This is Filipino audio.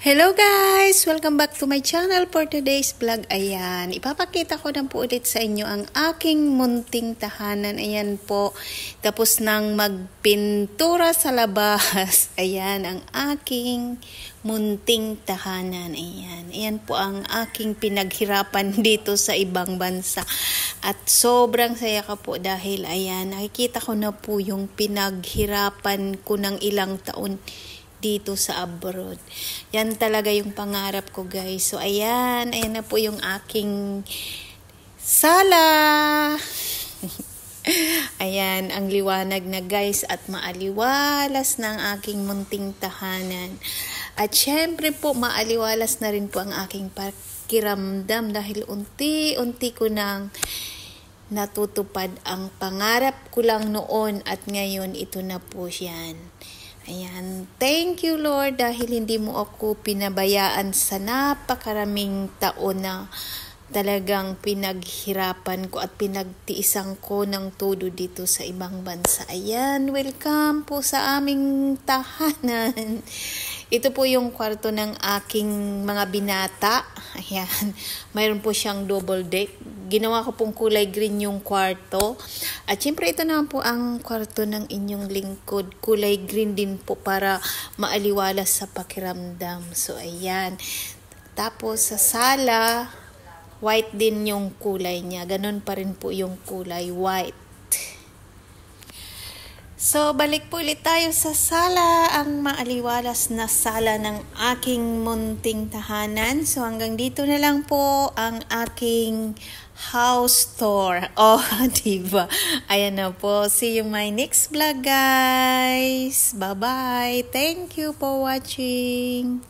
Hello guys! Welcome back to my channel for today's vlog. Ayan, ipapakita ko na po ulit sa inyo ang aking munting tahanan. Ayan po, tapos nang magpintura sa labas. Ayan, ang aking munting tahanan. Ayan po ang aking pinaghirapan dito sa ibang bansa. At sobrang saya ka po dahil ayan, nakikita ko na po yung pinaghirapan ko ng ilang taon dito sa abroad. Yan talaga yung pangarap ko, guys. So, ayan na po yung aking sala. Ayan, ang liwanag na, guys, at maaliwalas ng aking munting tahanan. At syempre po, maaliwalas na rin po ang aking pakiramdam dahil unti-unti ko nang natutupad ang pangarap ko lang noon at ngayon ito na po yan. Ayan, thank you Lord dahil hindi mo ako pinabayaan sa napakaraming taon na talagang pinaghirapan ko at pinagtiisan ko ng todo dito sa ibang bansa. Ayan, welcome po sa aming tahanan. Ito po yung kwarto ng aking mga binata. Ayan, mayroon po siyang double deck. Ginawa ko pong kulay green yung kwarto. At syempre ito naman po ang kwarto ng inyong lingkod. Kulay green din po para maaliwalas sa pakiramdam. So ayan. Tapos sa sala, white din yung kulay niya. Ganon pa rin po yung kulay white. So, balik po ulit tayo sa sala, ang maaliwalas na sala ng aking munting tahanan. So, hanggang dito na lang po ang aking house tour. Oh, diba? Ayan na po. See you my next vlog, guys. Bye-bye. Thank you for watching.